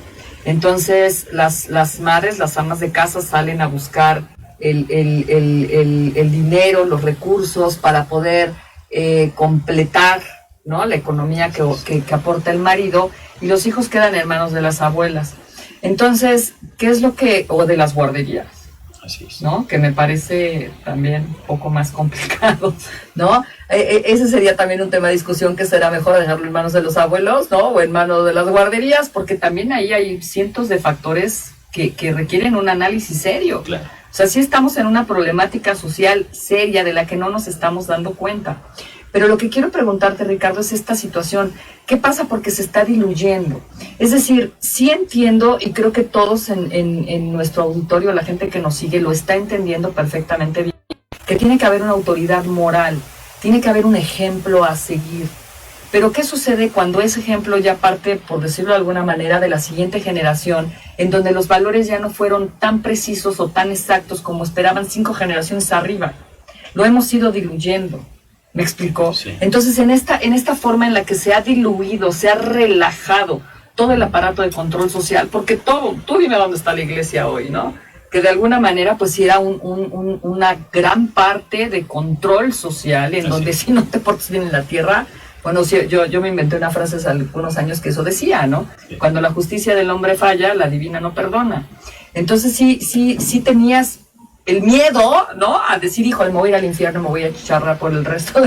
B: Entonces las madres, las amas de casa salen a buscar el dinero, los recursos para poder completar, ¿no?, la economía que aporta el marido, y los hijos quedan en manos de las abuelas. Entonces, ¿qué es lo que, o de las guarderías?
C: Así es.
B: ¿No? Que me parece también un poco más complicado, ¿no? Ese sería también un tema de discusión, que será mejor dejarlo en manos de los abuelos, ¿no? O en manos de las guarderías, porque también ahí hay cientos de factores que requieren un análisis serio.
C: Claro.
B: O sea, sí estamos en una problemática social seria de la que no nos estamos dando cuenta. Pero lo que quiero preguntarte, Ricardo, es esta situación. ¿Qué pasa? Porque se está diluyendo. Es decir, sí entiendo, y creo que todos en nuestro auditorio, la gente que nos sigue, lo está entendiendo perfectamente bien, que tiene que haber una autoridad moral, tiene que haber un ejemplo a seguir. Pero ¿qué sucede cuando ese ejemplo ya parte, por decirlo de alguna manera, de la siguiente generación, en donde los valores ya no fueron tan precisos o tan exactos como esperaban 5 generaciones arriba? Lo hemos ido diluyendo. ¿Me explicó?
C: Sí.
B: Entonces, en esta forma en la que se ha diluido, se ha relajado todo el aparato de control social, porque tú dime dónde está la iglesia hoy, ¿no? Que de alguna manera, pues sí era una gran parte de control social, en donde si no te portas bien en la tierra, bueno, sí, yo me inventé una frase hace algunos años que eso decía, ¿no? Sí. Cuando la justicia del hombre falla, la divina no perdona. Entonces sí tenías el miedo, ¿no?, a decir, híjole, me voy a ir al infierno, me voy a chicharrar por el resto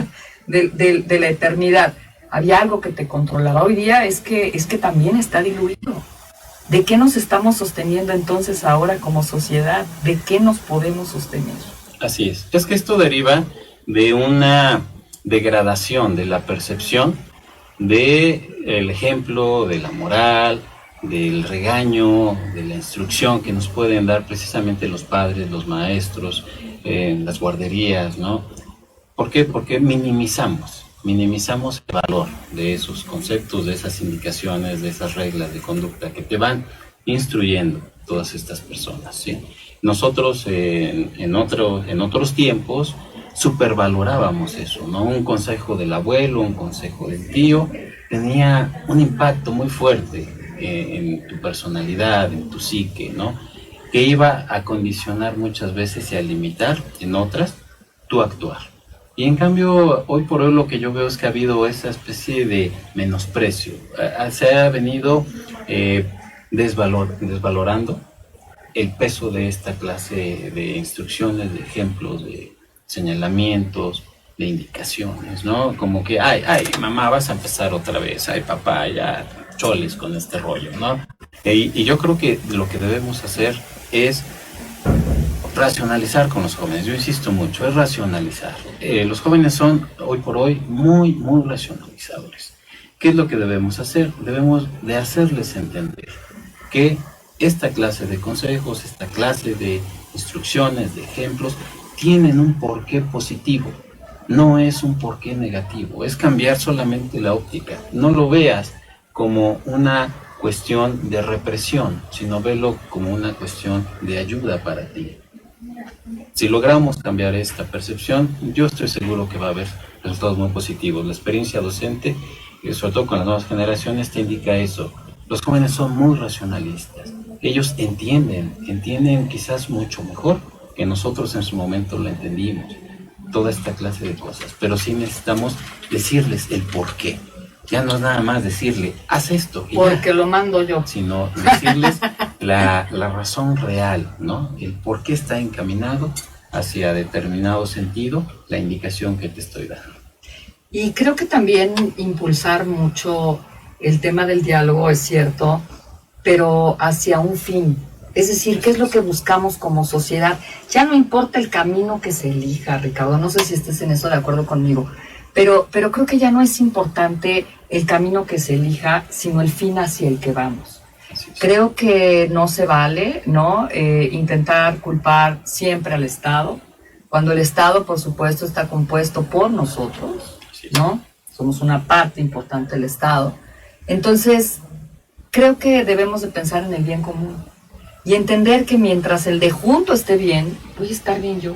B: de la eternidad. Había algo que te controlaba. Hoy día es que también está diluido. ¿De qué nos estamos sosteniendo entonces ahora como sociedad? ¿De qué nos podemos sostener?
C: Así es. Es que esto deriva de una degradación de la percepción del ejemplo, de la moral, del regaño, de la instrucción que nos pueden dar precisamente los padres, los maestros, las guarderías, ¿no? ¿Por qué? Porque minimizamos el valor de esos conceptos, de esas indicaciones, de esas reglas de conducta que te van instruyendo todas estas personas, ¿sí? Nosotros en otros tiempos supervalorábamos eso, ¿no? Un consejo del abuelo, un consejo del tío, tenía un impacto muy fuerte en tu personalidad, en tu psique, ¿no? Que iba a condicionar muchas veces y a limitar en otras tu actuar. Y en cambio, hoy por hoy lo que yo veo es que ha habido esa especie de menosprecio. Se ha venido desvalorando el peso de esta clase de instrucciones, de ejemplos, de señalamientos, de indicaciones, ¿no? Como que, ay, mamá, vas a empezar otra vez, ay, papá, ya choles con este rollo, ¿no? Y yo creo que lo que debemos hacer es racionalizar con los jóvenes. Yo insisto mucho, es racionalizar. Los jóvenes son hoy por hoy muy, muy racionalizadores. ¿Qué es lo que debemos hacer? Debemos de hacerles entender que esta clase de consejos, esta clase de instrucciones, de ejemplos, tienen un porqué positivo. No es un porqué negativo, es cambiar solamente la óptica. No lo veas como una cuestión de represión, sino velo como una cuestión de ayuda para ti. Si logramos cambiar esta percepción, yo estoy seguro que va a haber resultados muy positivos. La experiencia docente, sobre todo con las nuevas generaciones, te indica eso. Los jóvenes son muy racionalistas. Ellos entienden quizás mucho mejor que nosotros en su momento lo entendimos. Toda esta clase de cosas, pero sí necesitamos decirles el por qué. Ya no es nada más decirle, haz esto.
B: Porque ya lo mando yo.
C: Sino decirles la razón real, ¿no? El por qué está encaminado hacia determinado sentido la indicación que te estoy dando.
B: Y creo que también impulsar mucho el tema del diálogo, es cierto, pero hacia un fin. Es decir, ¿qué es lo que buscamos como sociedad? Ya no importa el camino que se elija, Ricardo, no sé si estés en eso de acuerdo conmigo, pero creo que ya no es importante el camino que se elija, sino el fin hacia el que vamos. Creo que no se vale, ¿no? Intentar culpar siempre al Estado, cuando el Estado, por supuesto, está compuesto por nosotros, ¿no? Somos una parte importante del Estado. Entonces, creo que debemos de pensar en el bien común y entender que mientras el de junto esté bien, voy a estar bien yo.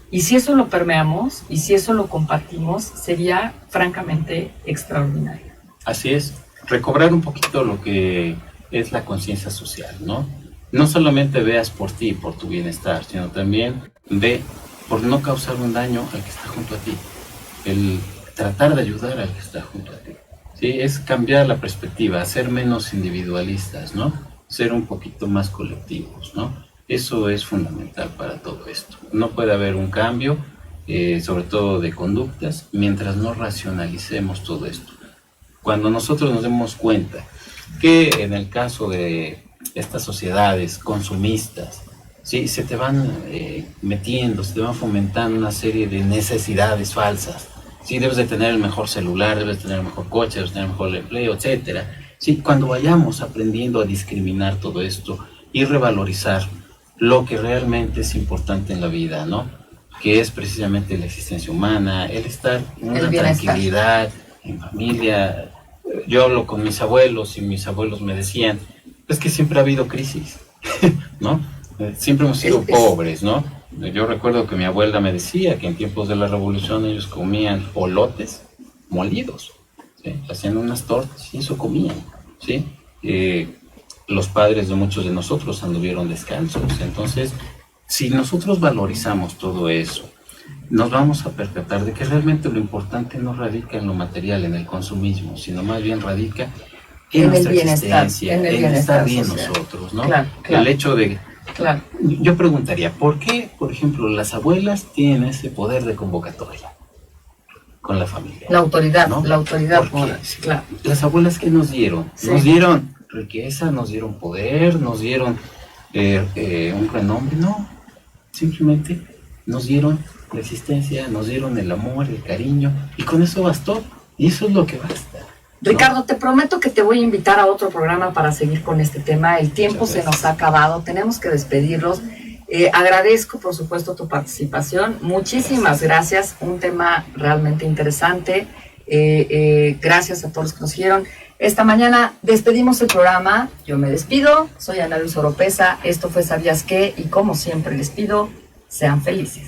B: Y si eso lo permeamos y si eso lo compartimos, sería francamente extraordinario.
C: Así es, recobrar un poquito lo que es la conciencia social, ¿no? No solamente veas por ti y por tu bienestar, sino también ve por no causar un daño al que está junto a ti. El tratar de ayudar al que está junto a ti. Sí, es cambiar la perspectiva, ser menos individualistas, ¿no? Ser un poquito más colectivos, ¿no? Eso es fundamental para todo esto. No puede haber un cambio, sobre todo de conductas, mientras no racionalicemos todo esto. Cuando nosotros nos demos cuenta que en el caso de estas sociedades consumistas, ¿sí? Se te van metiendo, se te van fomentando una serie de necesidades falsas. Sí, debes de tener el mejor celular, debes de tener el mejor coche, debes de tener el mejor empleo, etc. Sí, cuando vayamos aprendiendo a discriminar todo esto y revalorizar lo que realmente es importante en la vida, ¿no? Que es precisamente la existencia humana, el estar en una tranquilidad, en familia. Yo hablo con mis abuelos y mis abuelos me decían, es que siempre ha habido crisis, ¿no? Siempre hemos sido pobres, ¿no? Yo recuerdo que mi abuela me decía que en tiempos de la revolución ellos comían olotes molidos, ¿sí? Hacían unas tortas y eso comían, ¿sí? Los padres de muchos de nosotros anduvieron descalzos. Entonces, si nosotros valorizamos todo eso, nos vamos a percatar de que realmente lo importante no radica en lo material, en el consumismo, sino más bien radica en nuestra existencia, en estar bien nosotros, ¿no?
B: Claro.
C: El hecho de... Claro. Yo preguntaría, ¿por qué, por ejemplo, las abuelas tienen ese poder de convocatoria con la familia?
B: La autoridad, ¿no? La autoridad.
C: Claro. Las abuelas, ¿qué nos dieron? Sí. Nos dieron riqueza, nos dieron poder, nos dieron un renombre. No, simplemente nos dieron la existencia, nos dieron el amor, el cariño, y con eso bastó, y eso es lo que basta.
B: Ricardo, te prometo que te voy a invitar a otro programa para seguir con este tema. El tiempo se nos ha acabado, tenemos que despedirlos. Agradezco, por supuesto, tu participación. Muchísimas gracias. Un tema realmente interesante. Gracias a todos los que nos siguieron. Esta mañana despedimos el programa. Yo me despido. Soy Ana Luisa Oropesa. Esto fue ¿Sabías qué? Y como siempre les pido, sean felices.